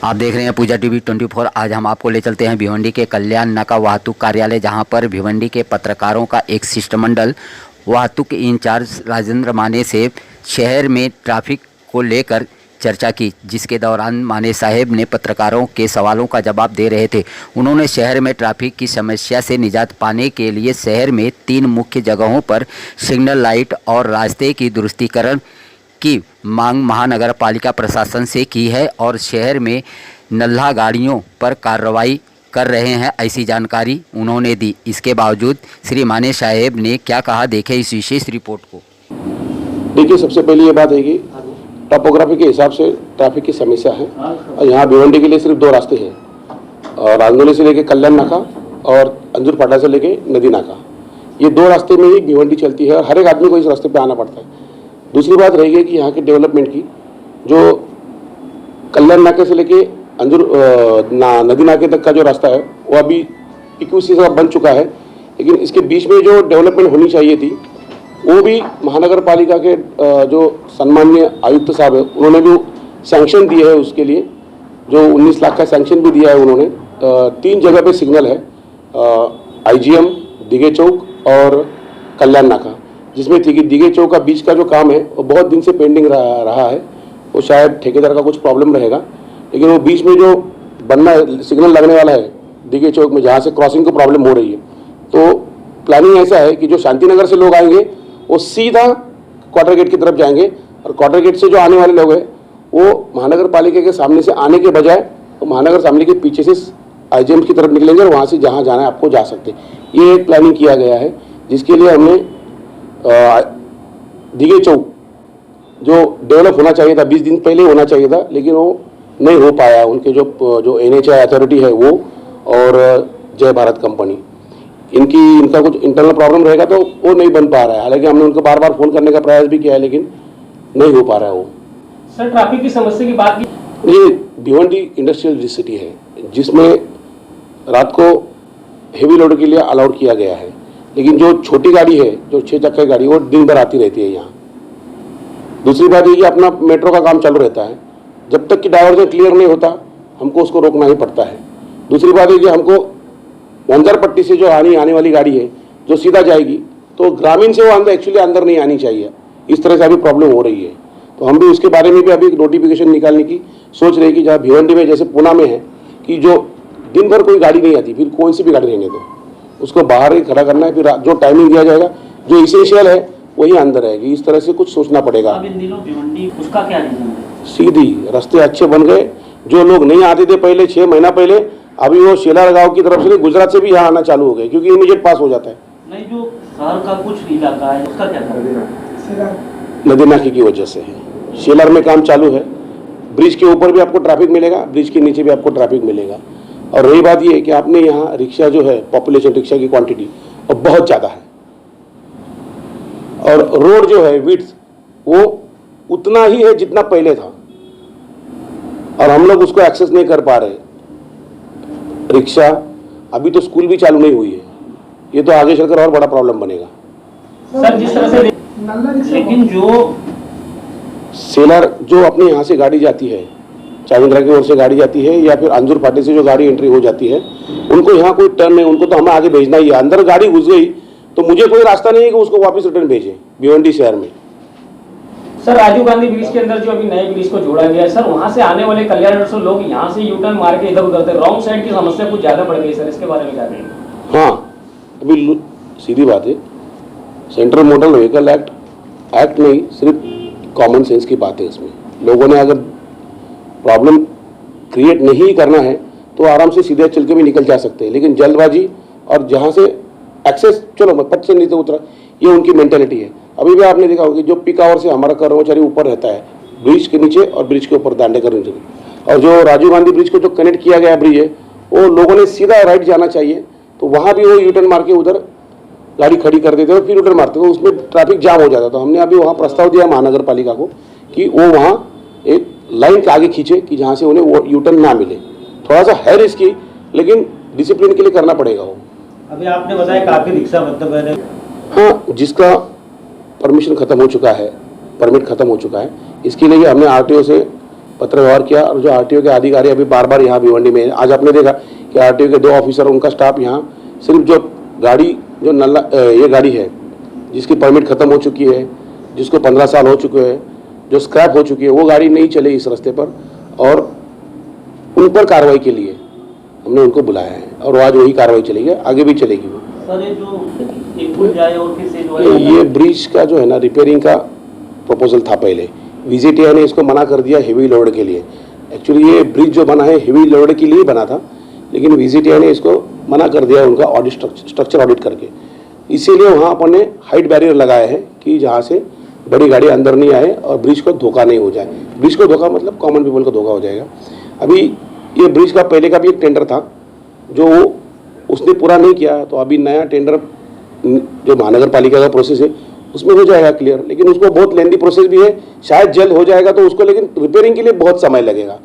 आप देख रहे हैं पूजा टीवी 24। आज हम आपको ले चलते हैं भिवंडी के कल्याण नाका वाहतुक कार्यालय, जहां पर भिवंडी के पत्रकारों का एक शिष्टमंडल वाहतुक इंचार्ज राजेंद्र माने से शहर में ट्रैफिक को लेकर चर्चा की, जिसके दौरान माने साहब ने पत्रकारों के सवालों का जवाब दे रहे थे। उन्होंने शहर में ट्रैफिक की समस्या से निजात पाने के लिए शहर में 3 मुख्य जगहों पर सिग्नल लाइट और रास्ते की दुरुस्तीकरण की मांग महानगर पालिका प्रशासन से की है और शहर में नल्हा गाड़ियों पर कार्रवाई कर रहे हैं, ऐसी जानकारी उन्होंने दी। इसके बावजूद श्री माने साहेब ने क्या कहा, देखें इस विशेष रिपोर्ट को। देखिए, सबसे पहले ये बात है कि टोपोग्राफी के हिसाब से ट्रैफिक की समस्या है और यहाँ भिवंडी के लिए सिर्फ 2 रास्ते हैं, और राजनौली से लेके कल्याण नाका और अंजुर फाटा से लेके नदी नाका। ये 2 रास्ते में ही भिवंडी चलती है और हर एक आदमी को इस रास्ते पे आना पड़ता है। दूसरी बात रहेगी कि यहाँ के डेवलपमेंट की, जो कल्याण नाके से लेके अंजुर नदी नाके तक का जो रास्ता है वो अभी 21 से बन चुका है, लेकिन इसके बीच में जो डेवलपमेंट होनी चाहिए थी वो भी महानगर पालिका के जो सम्माननीय आयुक्त साहब है उन्होंने भी सैंक्शन दिए है। उसके लिए जो 19 लाख का सैंक्शन भी दिया है उन्होंने। 3 जगह पे सिग्नल है, IGM, दिघे चौक और कल्याण नाका, जिसमें थी कि दिघे चौक का बीच का जो काम है वो बहुत दिन से पेंडिंग रहा है। वो शायद ठेकेदार का कुछ प्रॉब्लम रहेगा, लेकिन वो बीच में जो बनना सिग्नल लगने वाला है दिघे चौक में, जहाँ से क्रॉसिंग को प्रॉब्लम हो रही है, तो प्लानिंग ऐसा है कि जो शांति नगर से लोग आएंगे वो सीधा क्वार्टर गेट की तरफ जाएंगे और क्वार्टर गेट से जो आने वाले लोग हैं वो महानगर पालिका के सामने से आने के बजाय तो महानगर सामने के पीछे से IGM की तरफ निकलेंगे और वहाँ से जहाँ जाना है आपको जा सकते हैं। ये एक प्लानिंग किया गया है, जिसके लिए हमने दिघे चौक जो डेवलप होना चाहिए था 20 दिन पहले होना चाहिए था, लेकिन वो नहीं हो पाया। उनके जो NHAI अथॉरिटी है वो और जय भारत कंपनी, इनका कुछ इंटरनल प्रॉब्लम रहेगा तो वो नहीं बन पा रहा है। हालांकि हमने उनको बार बार फोन करने का प्रयास भी किया है, लेकिन नहीं हो पा रहा है वो। सर, ट्रैफिक की समस्या की बात की, ये भिवंडी इंडस्ट्रियल सिटी है जिसमें रात को हेवी लोड के लिए अलाउड किया गया है, लेकिन जो छोटी गाड़ी है, जो 6 चक्का की गाड़ी, वो दिन भर आती रहती है यहाँ। दूसरी बात ये कि अपना मेट्रो का काम चालू रहता है, जब तक कि डायवर्जन क्लियर नहीं होता हमको उसको रोकना ही पड़ता है। दूसरी बात है कि हमको वंजर पट्टी से जो आने वाली गाड़ी है जो सीधा जाएगी तो ग्रामीण से वो अंदर नहीं आनी चाहिए, इस तरह से अभी प्रॉब्लम हो रही है। तो हम भी उसके बारे में भी अभी नोटिफिकेशन निकालने की सोच रहे हैं कि जहाँ भिवंडी में जैसे पूना में है कि जो दिन भर कोई गाड़ी नहीं आती, फिर कौन सी भी गाड़ी रहने दो, उसको बाहर ही खड़ा करना है, फिर जो टाइमिंग दिया जाएगा जो इसेंशियल है वही अंदर रहेगी। इस तरह से कुछ सोचना पड़ेगा। अब इन दिनों भिवंडी उसका क्या रीजन है? सीधी रास्ते अच्छे बन गए, जो लोग नहीं आते थे पहले 6 महीना पहले, अभी वो शेलार गांव की तरफ से गुजरात से भी यहाँ आना चालू हो गए, क्योंकि इमीडिएट पास हो जाता है। नहीं, जो शहर का कुछ इलाका है उसका क्या नदी नाके की वजह से है। शेलार में काम चालू है, ब्रिज के ऊपर भी आपको ट्रैफिक मिलेगा, ब्रिज के नीचे भी आपको ट्रैफिक मिलेगा। और रही बात ये है कि आपने यहाँ रिक्शा जो है, पॉपुलेशन रिक्शा की क्वांटिटी और बहुत ज़्यादा है, और रोड जो है विड्थ वो उतना ही है जितना पहले था, और हम लोग उसको एक्सेस नहीं कर पा रहे। रिक्शा, अभी तो स्कूल भी चालू नहीं हुई है, ये तो आगे चलकर और बड़ा प्रॉब्लम बनेगा। सर, जिस तरह से लेकिन जो सेलर जो अपने यहाँ से गाड़ी जाती है, चाविंद्रा की ओर से गाड़ी जाती है या फिर अंजुर फाटे से जो गाड़ी एंट्री हो जाती है, उनको यहाँ कोई टर्न नहीं, उनको तो हमें आगे भेजना ही है। अंदर गाड़ी घुस गई तो मुझे कोई रास्ता नहीं है कि उसको वापस रिटर्न भेजें भिवंडी शहर में। सर, राजीव गांधी ब्रिज के अंदर जो अभी नए ब्रिज को जोड़ा गया है सर, वहां से आने वाले कल्याण से लोग यहाँ से यू टर्न मार के इधर उधर रॉन्ग साइड की समस्या कुछ ज्यादा बढ़ गई सर, इसके बारे में क्या कहेंगे? हाँ, अभी सीधी बात है, सेंट्रल मोटर व्हीकल एक्ट नहीं, सिर्फ कॉमन सेंस की बात है। इसमें लोगों ने अगर प्रॉब्लम क्रिएट नहीं करना है तो आराम से सीधे चल के भी निकल जा सकते हैं, लेकिन जल्दबाजी और जहाँ से एक्सेस, चलो मैं पट से नीचे उतरा, ये उनकी मेंटेलिटी है। अभी भी आपने देखा होगा कि जो पीक आवर से हमारा कर्मचारी ऊपर रहता है, ब्रिज के नीचे और ब्रिज के ऊपर दांडे करने के लिए, और जो राजीव गांधी ब्रिज को जो कनेक्ट किया गया ब्रिज है वो लोगों ने सीधा राइट जाना चाहिए, तो वहाँ भी वो यूटर्न मार के उधर गाड़ी खड़ी कर देते और फिर यूटर्न मारते, तो उसमें ट्रैफिक जाम हो जाता। तो हमने अभी वहाँ प्रस्ताव दिया महानगर पालिका को कि वो वहाँ एक लाइन के आगे खींचे कि जहाँ से उन्हें वो यूटर्न ना मिले। थोड़ा सा है रिस्की, लेकिन डिसिप्लिन के लिए करना पड़ेगा वो। अभी आपने बताया काफी रिक्शा मतलब, हाँ, जिसका परमिशन खत्म हो चुका है, परमिट खत्म हो चुका है, इसके लिए हमने RTO से पत्र व्यवहार किया। और जो आरटीओ के अधिकारी अभी बार बार यहाँ भिवंडी में, आज आपने देखा कि आरटीओ के 2 ऑफिसर, उनका स्टाफ यहाँ सिर्फ जो गाड़ी, जो नल्ला ये गाड़ी है जिसकी परमिट खत्म हो चुकी है, जिसको 15 साल हो चुके हैं, जो स्क्रैप हो चुकी है, वो गाड़ी नहीं चले इस रास्ते पर, और उन पर कार्रवाई के लिए हमने उनको बुलाया है और आज वही कार्रवाई चलेगी, आगे भी चलेगी। वो सर ये जो एक पुल जाए और फिर से जो ये ब्रिज का जो है ना, रिपेयरिंग का प्रपोजल था पहले, VGTI ने इसको मना कर दिया हेवी लोड के लिए। एक्चुअली ये ब्रिज जो बना है हेवी लोड के लिए बना था, लेकिन VGTI ने इसको मना कर दिया उनका ऑडिट, स्ट्रक्चर ऑडिट करके। इसीलिए वहाँ अपन ने हाइट बैरियर लगाया है कि जहाँ से बड़ी गाड़ी अंदर नहीं आए और ब्रिज को धोखा नहीं हो जाए। ब्रिज को धोखा मतलब कॉमन पीपल को धोखा हो जाएगा। अभी ये ब्रिज का पहले का भी एक टेंडर था जो उसने पूरा नहीं किया, तो अभी नया टेंडर जो महानगर पालिका का प्रोसेस है उसमें हो जाएगा क्लियर, लेकिन उसको बहुत लेंदी प्रोसेस भी है, शायद जल्द हो जाएगा तो उसको, लेकिन रिपेयरिंग के लिए बहुत समय लगेगा।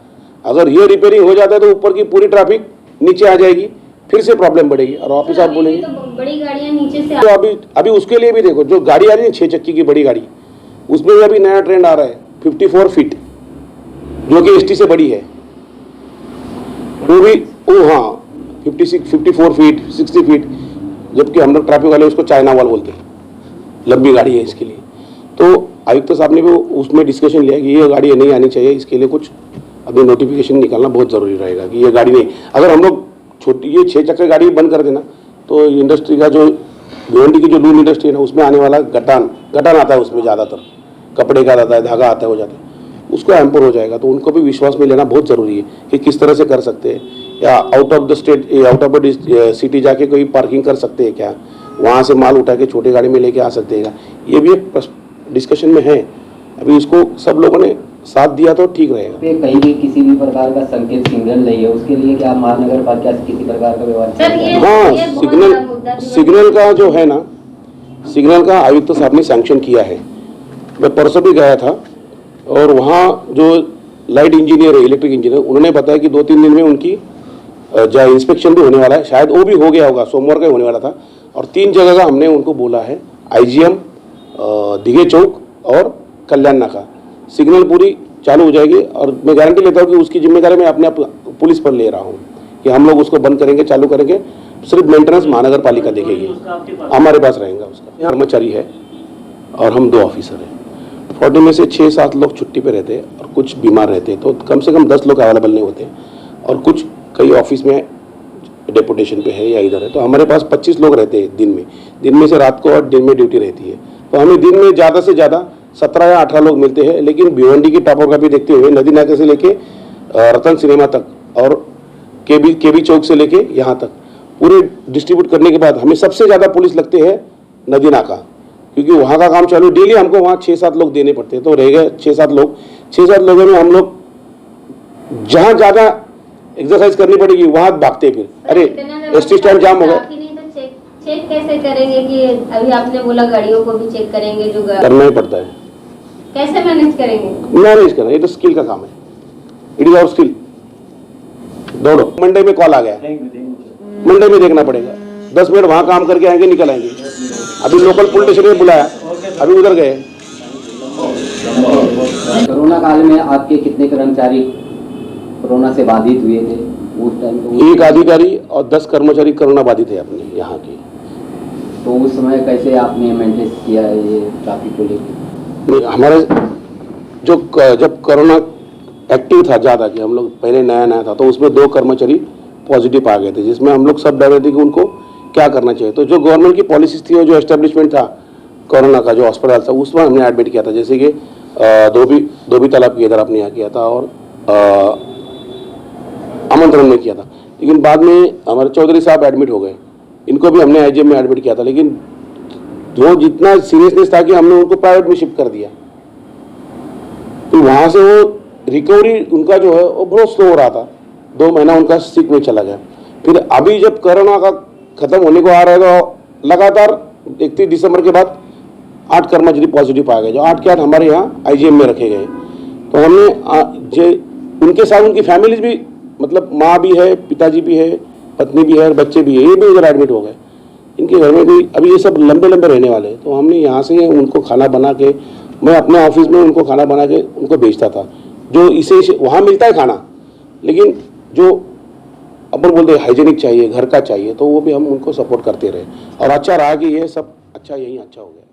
अगर ये रिपेयरिंग हो जाता है तो ऊपर की पूरी ट्रैफिक नीचे आ जाएगी, फिर से प्रॉब्लम बढ़ेगी। और ऑफिस आप बोलेंगे तो बड़ी गाड़ियां नीचे से तो अभी उसके लिए भी देखो, जो गाड़ी आ रही है 6 चक्की की बड़ी गाड़ी, उसमें भी अभी नया ट्रेंड आ रहा है 54 फीट, जो कि ST से बड़ी है, वो भी हाँ 54 फीट 60 फीट, जबकि हम लोग ट्रैफिक वाले उसको चाइना वाल बोलते हैं, लंबी गाड़ी है इसके लिए। तो आयुक्त साहब ने भी उसमें डिस्कशन लिया कि ये गाड़ी नहीं आनी चाहिए, इसके लिए कुछ अभी नोटिफिकेशन निकालना बहुत ज़रूरी रहेगा कि ये गाड़ी नहीं, अगर हम लोग छोटी ये 6 चक्कर गाड़ी बंद कर देना तो इंडस्ट्री का जो भिवंडी की जो लून इंडस्ट्री है ना, उसमें आने वाला गटान आता है, उसमें ज़्यादातर कपड़े का आता है, धागा आता है, हो जाता है, उसको हैम्पर हो जाएगा। तो उनको भी विश्वास में लेना बहुत ज़रूरी है कि किस तरह से कर सकते हैं, या out of the state, out of the city जाके कोई पार्किंग कर सकते हैं क्या, वहाँ से माल उठा के छोटी गाड़ी में लेके आ सकते हैं, ये भी एक डिस्कशन में है। अभी इसको सब लोगों ने साथ दिया तो ठीक रहेगा। कहीं भी किसी भी प्रकार का संकेत सिग्नल नहीं है, उसके लिए क्या महानगर पालिका से किसी प्रकार का व्यवहार? हाँ, सिग्नल का जो है ना, सिग्नल का आयुक्त साहब ने सैंक्शन किया है। मैं परसों भी गया था और वहाँ जो लाइट इंजीनियर है, इलेक्ट्रिक इंजीनियर, उन्होंने बताया कि 2-3 दिन में उनकी जो इंस्पेक्शन भी होने वाला है, शायद वो भी हो गया होगा, सोमवार का होने वाला था। और 3 जगह का हमने उनको बोला है, IGM, दिघे चौक और कल्याण नाका, सिग्नल पूरी चालू हो जाएगी। और मैं गारंटी लेता हूँ कि उसकी जिम्मेदारी मैं अपने पुलिस पर ले रहा हूँ कि हम लोग उसको बंद करेंगे, चालू करेंगे, सिर्फ मेंटेनेंस महानगर पालिका देखेगी, हमारे पास रहेगा उसका। कर्मचारी है और हम 2 ऑफिसर हैं। 40 में से 6-7 लोग छुट्टी पे रहते हैं और कुछ बीमार रहते हैं, तो कम से कम 10 लोग अवेलेबल नहीं होते, और कुछ कई ऑफिस में डेपुटेशन पे है या इधर है। तो हमारे पास 25 लोग रहते हैं दिन में से रात को, और दिन में ड्यूटी रहती है। तो हमें दिन में ज़्यादा से ज़्यादा 17 या 18 लोग मिलते हैं। लेकिन भिवंडी की टॉपोग्राफी देखते हुए नदी नाके से लेके रतन सिनेमा तक और केबी चौक से लेके यहाँ तक पूरे डिस्ट्रीब्यूट करने के बाद हमें सबसे ज़्यादा पुलिस लगते हैं नदी नाका, क्योंकि वहाँ का काम चालू, डेली हमको वहाँ 6-7 लोग देने पड़ते हैं। तो रह गए 6-7 लोग, 6-7 लोगों में हम लोग जहाँ ज़्यादा एक्सरसाइज करनी पड़ेगी वहाँ भागते फिर, अरे ST स्टैंड जाम हो गया। चेक कैसे करेंगे कि अभी आपने बोला गाड़ियों को भी चेक करेंगे, जो करना ही पड़ता है। कैसे मैनेज करेंगे? मैनेज करना, ये तो स्किल का काम है, इट इज आवर स्किल। दौड़ो, मंडे में कॉल आ गया, मंडे में देखना पड़ेगा, 10 मिनट वहाँ काम करके आएंगे, निकल आएंगे। अभी लोकल पुलिस स्टेशन में बुलाया, अभी उधर गए। कोरोना काल में आपके कितने कर्मचारी कोरोना से बाधित हुए थे उस टाइम? तो 1 अधिकारी और 10 कर्मचारी कोरोना बाधित है अपने यहाँ के। तो उस समय कैसे आपने मेंटेन किया है ये ट्रैफिक को लेकर? हमारे जो जब कोरोना एक्टिव था ज़्यादा, कि हम लोग पहले नया था, तो उसमें 2 कर्मचारी पॉजिटिव आ गए थे, जिसमें हम लोग सब डर रहे थे कि उनको क्या करना चाहिए। तो जो गवर्नमेंट की पॉलिसीज थी और जो एस्टेब्लिशमेंट था कोरोना का, जो अस्पताल था, उसमें हमने एडमिट किया था। जैसे कि धोबी तालाब की इधर अपने यहाँ किया था और आमंत्रण में किया था। लेकिन बाद में हमारे चौधरी साहब एडमिट हो गए, इनको भी हमने IGM में एडमिट किया था। लेकिन जो जितना सीरियसनेस था कि हमने उनको प्राइवेट में शिफ्ट कर दिया, तो वहाँ से वो रिकवरी उनका जो है वो बहुत स्लो हो रहा था। 2 महीना उनका सिक में चला गया। फिर अभी जब कोरोना का खत्म होने को आ रहा है, तो लगातार 31 दिसंबर के बाद 8 कर्मचारी पॉजिटिव आ गए, जो 8 के 8 हमारे यहाँ IGM में रखे गए। तो हमने उनके साथ उनकी फैमिलीज भी, मतलब माँ भी है, पिताजी भी है, पत्नी भी है और बच्चे भी है, ये भी उधर एडमिट हो गए। इनके घर में भी अभी ये सब लंबे रहने वाले हैं। तो हमने यहाँ से उनको खाना बना के, मैं अपने ऑफिस में उनको खाना बना के उनको भेजता था। जो इसे वहाँ मिलता है खाना, लेकिन जो अपन बोलते हैं हाइजीनिक चाहिए, घर का चाहिए, तो वो भी हम उनको सपोर्ट करते रहे और अच्छा रहा कि ये सब अच्छा यहीं अच्छा हो गया।